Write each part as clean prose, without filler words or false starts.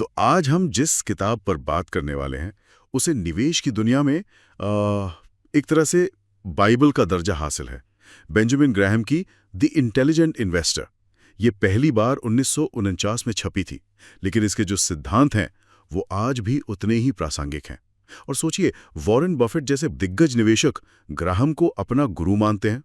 तो आज हम जिस किताब पर बात करने वाले हैं उसे निवेश की दुनिया में एक तरह से बाइबल का दर्जा हासिल है। बेंजामिन ग्राहम की द इंटेलिजेंट इन्वेस्टर। ये पहली बार 1949 में छपी थी, लेकिन इसके जो सिद्धांत हैं वो आज भी उतने ही प्रासंगिक हैं। और सोचिए, वॉरेन बफेट जैसे दिग्गज निवेशक ग्राहम को अपना गुरु मानते हैं।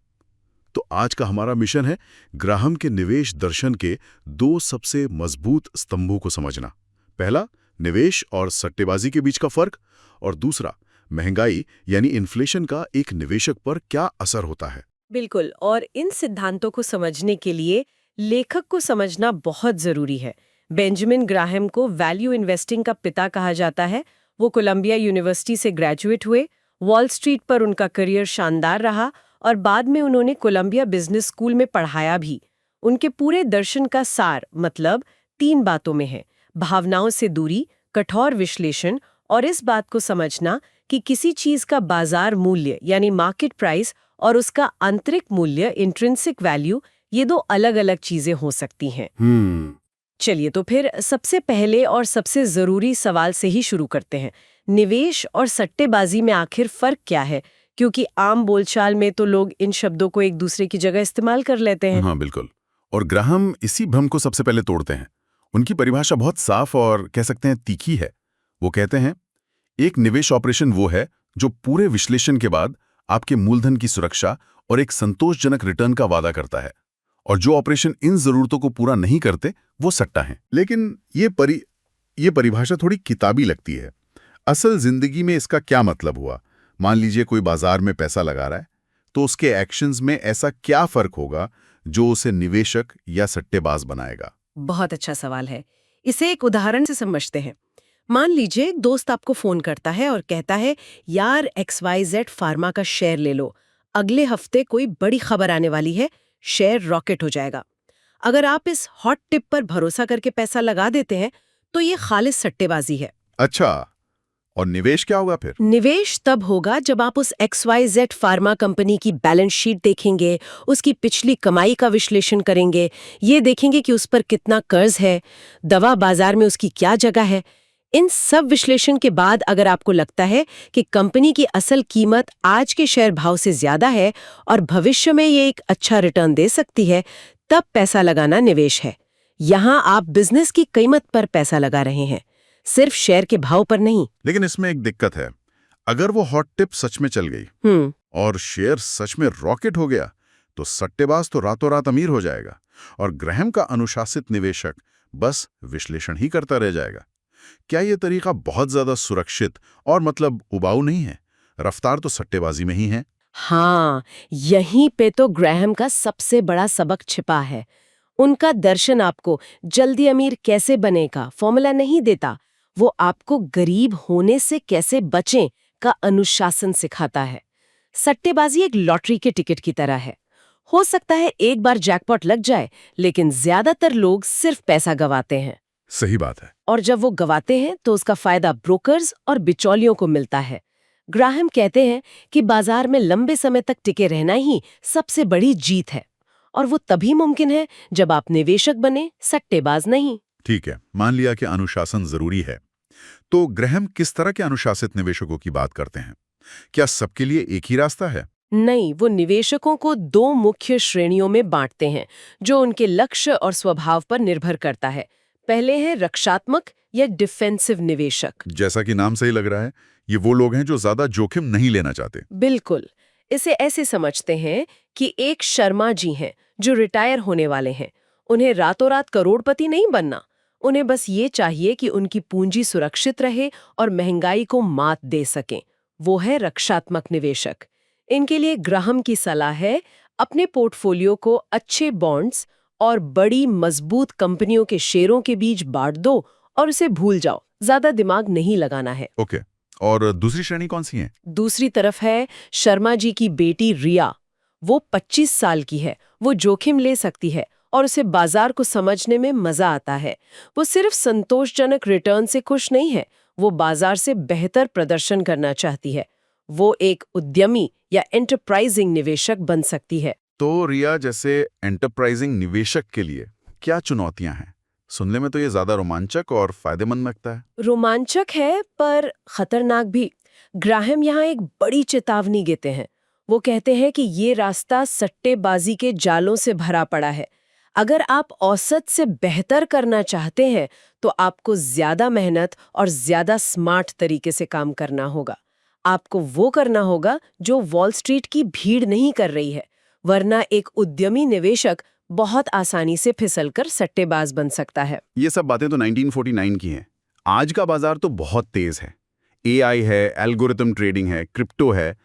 तो आज का हमारा मिशन है ग्राहम के निवेश दर्शन के दो सबसे मजबूत स्तंभों को समझना। पहला, निवेश और सट्टेबाजी के बीच का फर्क, और दूसरा, महंगाई यानी इन्फ्लेशन का एक निवेशक पर क्या असर होता है। बिल्कुल, और इन सिद्धांतों को समझने के लिए लेखक को समझना बहुत जरूरी है। बेंजामिन ग्राहम को वैल्यू इन्वेस्टिंग का पिता कहा जाता है। वो कोलंबिया यूनिवर्सिटी से ग्रेजुएट हुए। वॉल स्ट्रीट पर उनका करियर शानदार रहा और बाद में उन्होंने कोलंबिया बिजनेस स्कूल में पढ़ाया भी। उनके पूरे दर्शन का सार मतलब 3 बातों में है: भावनाओं से दूरी, कठोर विश्लेषण और इस बात को समझना कि किसी चीज का बाजार मूल्य यानी मार्केट प्राइस और उसका आंतरिक मूल्य इंट्रिंसिक वैल्यू, ये दो अलग-अलग चीजें हो सकती हैं। चलिए, तो फिर सबसे पहले और सबसे जरूरी सवाल से ही शुरू करते हैं। निवेश और सट्टेबाजी में आखिर फर्क क्या है? क्योंकि आम बोलचाल में तो लोग इन शब्दों को एक दूसरे की जगह इस्तेमाल कर लेते हैं। हाँ, बिल्कुल। और ग्राहम इसी भ्रम को सबसे पहले तोड़ते हैं। उनकी परिभाषा बहुत साफ और कह सकते हैं तीखी है। वो कहते हैं, एक निवेश ऑपरेशन वो है जो पूरे विश्लेषण के बाद आपके मूलधन की सुरक्षा और एक संतोषजनक रिटर्न का वादा करता है, और जो ऑपरेशन इन जरूरतों को पूरा नहीं करते वो सट्टा है। लेकिन ये परिभाषा थोड़ी किताबी लगती है। असल जिंदगी में इसका क्या मतलब हुआ? मान लीजिए कोई बाजार में पैसा लगा रहा है, तो उसके एक्शंस में ऐसा क्या फर्क होगा जो उसे निवेशक या सट्टेबाज बनाएगा? बहुत अच्छा सवाल है। इसे एक उदाहरण से समझते हैं। मान लीजिए एक दोस्त आपको फोन करता है और कहता है, यार XYZ फार्मा का शेयर ले लो, अगले हफ्ते कोई बड़ी खबर आने वाली है, शेयर रॉकेट हो जाएगा। अगर आप इस हॉट टिप पर भरोसा करके पैसा लगा देते हैं तो ये खालिस सट्टेबाजी है। अच्छा, और निवेश क्या होगा फिर? निवेश तब होगा जब आप उस XYZ फार्मा कंपनी की बैलेंस शीट देखेंगे, उसकी पिछली कमाई का विश्लेषण करेंगे, ये देखेंगे कि उस पर कितना कर्ज है, दवा बाजार में उसकी क्या जगह है। इन सब विश्लेषण के बाद अगर आपको लगता है कि कंपनी की असल कीमत आज के शेयर भाव से ज्यादा है और भविष्य में ये एक अच्छा रिटर्न दे सकती है, तब पैसा लगाना निवेश है। यहाँ आप बिजनेस की कीमत पर पैसा लगा रहे हैं, सिर्फ शेयर के भाव पर नहीं। लेकिन इसमें एक दिक्कत है। अगर वो हॉट टिप सच में चल गई और शेयर सच में रॉकेट हो गया, तो सट्टेबाज तो रातों रात अमीर हो जाएगा और ग्राहम का अनुशासित निवेशक बस विश्लेषण ही करता रह जाएगा। क्या ये तरीका बहुत ज्यादा सुरक्षित और मतलब उबाऊ नहीं है? रफ्तार तो सट्टेबाजी में ही है। हाँ, यहीं पे तो ग्राहम का सबसे बड़ा सबक छिपा है। उनका दर्शन आपको जल्दी अमीर कैसे बनेगा फॉर्मूला नहीं देता, वो आपको गरीब होने से कैसे बचें का अनुशासन सिखाता है। सट्टेबाजी एक लॉटरी के टिकट की तरह है। हो सकता है एक बार जैकपॉट लग जाए, लेकिन ज्यादातर लोग सिर्फ पैसा गंवाते हैं। सही बात है। और जब वो गंवाते हैं तो उसका फायदा ब्रोकर्स और बिचौलियों को मिलता है। ग्राहम कहते हैं कि बाजार में लंबे समय तक टिके रहना ही सबसे बड़ी जीत है, और वो तभी मुमकिन है जब आप निवेशक बने, सट्टेबाज नहीं। ठीक है, मान लिया कि अनुशासन जरूरी है। तो ग्राहम किस तरह के अनुशासित निवेशकों की बात करते हैं? क्या सबके लिए एक ही रास्ता है? नहीं, वो निवेशकों को 2 मुख्य श्रेणियों में बांटते हैं, जो उनके लक्ष्य और स्वभाव पर निर्भर करता है। पहले है रक्षात्मक या डिफेंसिव निवेशक। जैसा कि नाम से ही लग रहा है, ये वो लोग हैं जो ज्यादा जोखिम नहीं लेना चाहते। बिल्कुल। इसे ऐसे समझते हैं कि एक शर्मा जी हैं जो रिटायर होने वाले हैं। उन्हें रातों रात करोड़पति नहीं बनना। उन्हें बस ये चाहिए कि उनकी पूंजी सुरक्षित रहे और महंगाई को मात दे सकें। वो है रक्षात्मक निवेशक। इनके लिए ग्राहम की सलाह है, अपने पोर्टफोलियो को अच्छे बॉन्ड्स और बड़ी मजबूत कंपनियों के शेयरों के बीच बांट दो और उसे भूल जाओ। ज्यादा दिमाग नहीं लगाना है। ओके। और दूसरी श्रेणी कौन सी है? दूसरी तरफ है शर्मा जी की बेटी रिया। वो 25 साल की है। वो जोखिम ले सकती है और उसे बाजार को समझने में मजा आता है। वो सिर्फ संतोषजनक रिटर्न से खुश नहीं है, वो बाजार से बेहतर प्रदर्शन करना चाहती है। वो एक उद्यमी या एंटरप्राइजिंग निवेशक बन सकती है। तो रिया जैसे एंटरप्राइजिंग निवेशक के लिए क्या चुनौतियां हैं? सुनने में तो ये ज्यादा रोमांचक और फायदेमंद लगता है। रोमांचक है पर खतरनाक भी। ग्राहम यहाँ एक बड़ी चेतावनी देते हैं। वो कहते हैं कि ये रास्ता सट्टेबाजी के जालों से भरा पड़ा है। अगर आप औसत से बेहतर करना चाहते हैं तो आपको ज्यादा मेहनत और ज्यादा स्मार्ट तरीके से काम करना होगा। आपको वो करना होगा जो वॉल स्ट्रीट की भीड़ नहीं कर रही है, वरना एक उद्यमी निवेशक बहुत आसानी से फिसलकर सट्टेबाज बन सकता है। ये सब बातें तो 1949 की हैं। आज का बाजार तो बहुत तेज है। एआई है, एल्गोरिथम ट्रेडिंग है, क्रिप्टो है।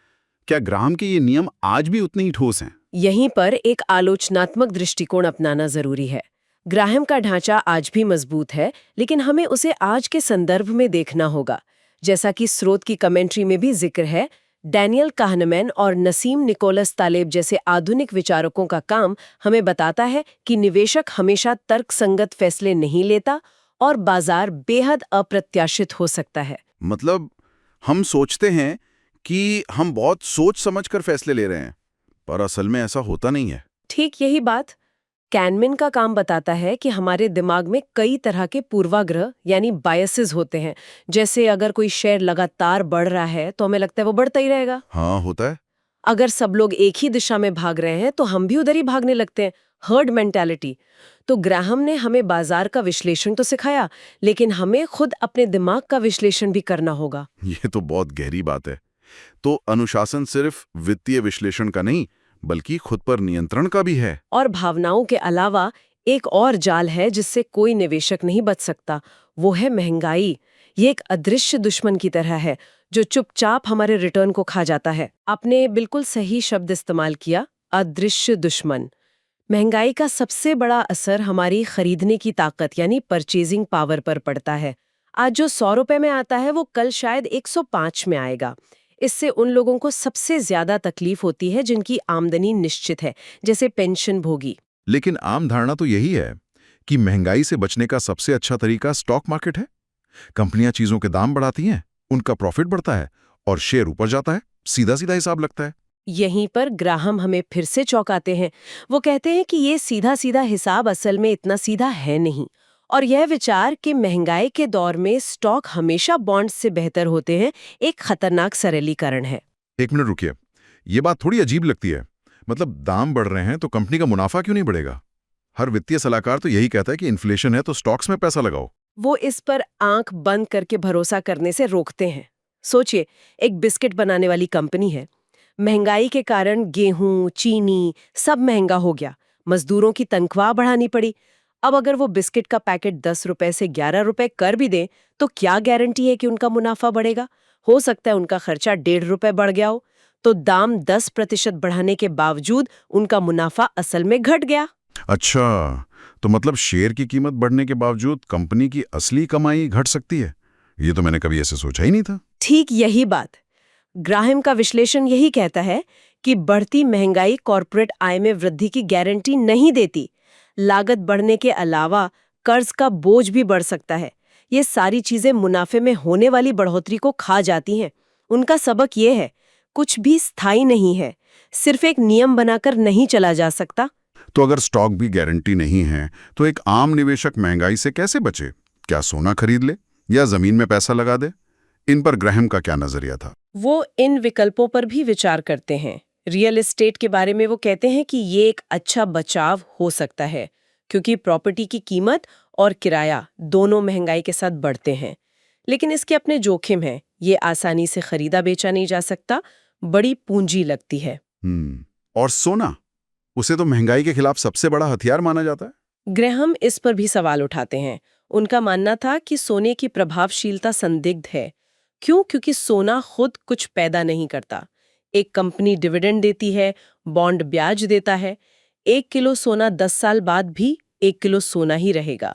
क्या ग्राहम के ये नियम आज भी उतने ही ठोस हैं? यहीं पर एक आलोचनात्मक दृष्टिकोण अपनाना जरूरी है। ग्राहम का ढांचा आज भी मजबूत है, लेकिन हमें उसे आज के संदर्भ में देखना होगा। जैसा कि स्रोत की कमेंट्री में भी जिक्र है, डैनियल काहनमैन और नसीम निकोलस तालेब जैसे आधुनिक विचारकों का काम हमें बताता है कि निवेशक हमेशा तर्कसंगत फैसले नहीं लेता और बाजार बेहद अप्रत्याशित हो सकता है। मतलब हम सोचते हैं कि हम बहुत सोच समझकर फैसले ले रहे हैं, पर असल में ऐसा होता नहीं है। ठीक यही बात कैनमिन का काम बताता है कि हमारे दिमाग में कई तरह के पूर्वाग्रह यानी बायसेस होते हैं। जैसे अगर कोई शेयर लगातार बढ़ रहा है तो हमें लगता है वो बढ़ता ही रहेगा। हाँ, होता है। अगर सब लोग एक ही दिशा में भाग रहे हैं तो हम भी उधर ही भागने लगते हैं, हर्ड मेंटालिटी। तो ग्राहम ने हमें बाजार का विश्लेषण तो सिखाया, लेकिन हमें खुद अपने दिमाग का विश्लेषण भी करना होगा। ये तो बहुत गहरी बात है। तो अनुशासन सिर्फ वित्तीय विश्लेषण का नहीं, बल्कि खुद पर नियंत्रण का भी है। और भावनाओं के अलावा एक और जाल है जिससे कोई निवेशक नहीं बच सकता, वो है महंगाई। ये एक अदृश्य दुश्मन की तरह है जो चुपचाप हमारे रिटर्न को खा जाता है। आपने बिल्कुल सही शब्द इस्तेमाल किया, अदृश्य दुश्मन। महंगाई का सबसे बड़ा असर हमारी खरीदने की ताकत यानी परचेजिंग पावर पर पड़ता है। आज जो 100 रुपए में आता है वो कल शायद 105 में आएगा। इससे उन लोगों को सबसे ज्यादा तकलीफ होती है जिनकी आमदनी निश्चित है, जैसे पेंशन भोगी। लेकिन आम धारणा तो यही है कि महंगाई से बचने का सबसे अच्छा तरीका स्टॉक मार्केट है। कंपनियां चीजों के दाम बढ़ाती हैं, उनका प्रॉफिट बढ़ता है और शेयर ऊपर जाता है। सीधा सीधा हिसाब लगता है। यहीं पर ग्राहम हमें फिर से चौंकाते हैं। वो कहते हैं कि ये सीधा सीधा हिसाब असल में इतना सीधा है नहीं, और यह विचार कि महंगाई के दौर में स्टॉक हमेशा बॉन्ड्स से बेहतर होते हैं एक खतरनाक सरलीकरण है। एक मिनट रुकिए, ये बात थोड़ी अजीब लगती है। मतलब दाम बढ़ रहे हैं तो कंपनी का मुनाफा क्यों नहीं बढ़ेगा? हर वित्तीय सलाहकार तो यही कहता है कि इन्फ्लेशन है तो स्टॉक्स में पैसा लगाओ। वो इस पर आंख बंद करके भरोसा करने से रोकते हैं। सोचिए, एक बिस्किट बनाने वाली कंपनी है। महंगाई के कारण गेहूं, चीनी सब महंगा हो गया, मजदूरों की तनख्वाह बढ़ानी पड़ी। अब अगर वो बिस्किट का पैकेट 10 रुपए से 11 रुपए कर भी दें तो क्या गारंटी है कि उनका मुनाफा बढ़ेगा? हो सकता है उनका खर्चा 1.5 रुपए बढ़ गया हो। तो दाम 10% बढ़ाने के बावजूद उनका मुनाफा असल में घट गया। अच्छा, तो मतलब शेयर की कीमत बढ़ने के बावजूद कंपनी की असली कमाई घट सकती है? ये तो मैंने कभी ऐसे सोचा ही नहीं था। ठीक यही बात ग्राहम का विश्लेषण यही कहता है कि बढ़ती महंगाई कॉर्पोरेट आय में वृद्धि की गारंटी नहीं देती। लागत बढ़ने के अलावा कर्ज का बोझ भी बढ़ सकता है। ये सारी चीजें मुनाफे में होने वाली बढ़ोतरी को खा जाती हैं। उनका सबक ये है, कुछ भी स्थायी नहीं है, सिर्फ एक नियम बनाकर नहीं चला जा सकता। तो अगर स्टॉक भी गारंटी नहीं है, तो एक आम निवेशक महंगाई से कैसे बचे? क्या सोना खरीद ले या जमीन में पैसा लगा दे? इन पर ग्राहम का क्या नजरिया था? वो इन विकल्पों पर भी विचार करते हैं। रियल एस्टेट के बारे में वो कहते हैं कि ये एक अच्छा बचाव हो सकता है, क्योंकि प्रॉपर्टी की कीमत और किराया दोनों महंगाई के साथ बढ़ते हैं। लेकिन इसके अपने जोखिम हैं। ये आसानी से खरीदा बेचा नहीं जा सकता, बड़ी पूंजी लगती है। और सोना, उसे तो महंगाई के खिलाफ सबसे बड़ा हथियार माना जाता है। ग्राहम इस पर भी सवाल उठाते हैं। उनका मानना था कि सोने की प्रभावशीलता संदिग्ध है। क्यों? क्योंकि सोना खुद कुछ पैदा नहीं करता। एक कंपनी डिविडेंड देती है, बॉन्ड ब्याज देता है। 1 किलो सोना 10 साल बाद भी 1 किलो सोना ही रहेगा।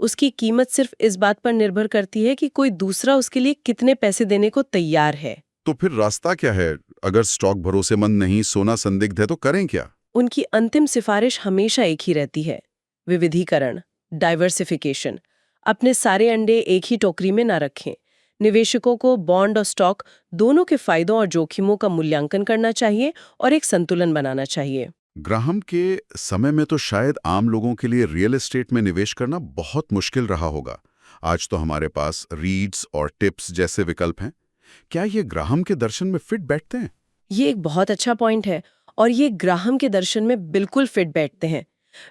उसकी कीमत सिर्फ इस बात पर निर्भर करती है कि कोई दूसरा उसके लिए कितने पैसे देने को तैयार है। तो फिर रास्ता क्या है? अगर स्टॉक भरोसेमंद नहीं, सोना संदिग्ध है, तो करें क्या? उनकी अंतिम सिफारिश हमेशा एक ही रहती है, विविधीकरण, डाइवर्सिफिकेशन। अपने सारे अंडे एक ही टोकरी में ना रखें। निवेशकों को बॉन्ड और स्टॉक दोनों के फायदों और जोखिमों का मूल्यांकन करना चाहिए और एक संतुलन बनाना चाहिए। ग्राहम के समय में तो शायद आम लोगों के लिए रियल एस्टेट में निवेश करना बहुत मुश्किल रहा होगा। आज तो हमारे पास रीड्स और टिप्स जैसे विकल्प हैं। क्या ये ग्राहम के दर्शन में फिट बैठते हैं? ये एक बहुत अच्छा पॉइंट है और ये ग्राहम के दर्शन में बिल्कुल फिट बैठते हैं।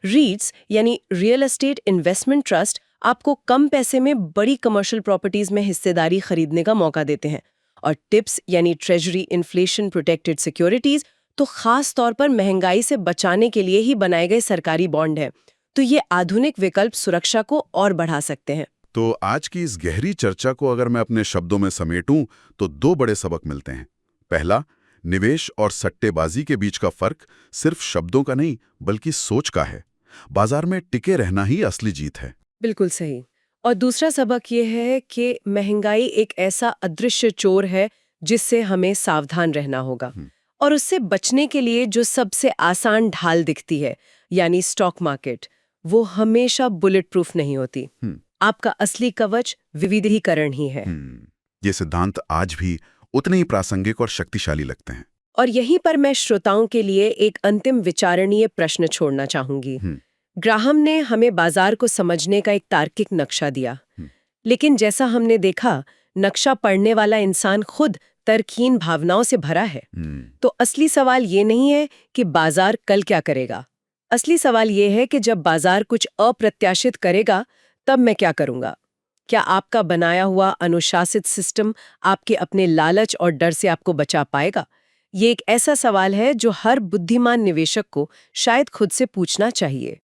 रीट्स यानी रियल एस्टेट इन्वेस्टमेंट ट्रस्ट आपको कम पैसे में बड़ी कमर्शियल प्रॉपर्टीज में हिस्सेदारी खरीदने का मौका देते हैं, और टिप्स यानी ट्रेजरी इन्फ्लेशन प्रोटेक्टेड सिक्योरिटीज तो खास तौर पर महंगाई से बचाने के लिए ही बनाए गए सरकारी बॉन्ड हैं। तो ये आधुनिक विकल्प सुरक्षा को और बढ़ा सकते हैं। तो आज की इस गहरी चर्चा को अगर मैं अपने शब्दों में समेटूं तो दो बड़े सबक मिलते हैं। पहला, निवेश और सट्टेबाजी के बीच का फर्क सिर्फ शब्दों का नहीं बल्कि सोच का है। बाजार में टिके रहना ही असली जीत है। बिल्कुल सही। और दूसरा सबक ये है कि महंगाई एक ऐसा अदृश्य चोर है जिससे हमें सावधान रहना होगा, और उससे बचने के लिए जो सबसे आसान ढाल दिखती है यानी स्टॉक मार्केट, वो हमेशा बुलेट प्रूफ नहीं होती। आपका असली कवच विविधीकरण ही है। ये सिद्धांत आज भी उतने ही प्रासंगिक और शक्तिशाली लगते हैं। और यहीं पर मैं श्रोताओं के लिए एक अंतिम विचारणीय प्रश्न छोड़ना चाहूंगी। ग्राहम ने हमें बाजार को समझने का एक तार्किक नक्शा दिया, लेकिन जैसा हमने देखा, नक्शा पढ़ने वाला इंसान खुद तर्कहीन भावनाओं से भरा है। तो असली सवाल ये नहीं है कि बाजार कल क्या करेगा। असली सवाल ये है कि जब बाजार कुछ अप्रत्याशित करेगा तब मैं क्या करूंगा। क्या आपका बनाया हुआ अनुशासित सिस्टम आपके अपने लालच और डर से आपको बचा पाएगा? ये एक ऐसा सवाल है जो हर बुद्धिमान निवेशक को शायद खुद से पूछना चाहिए।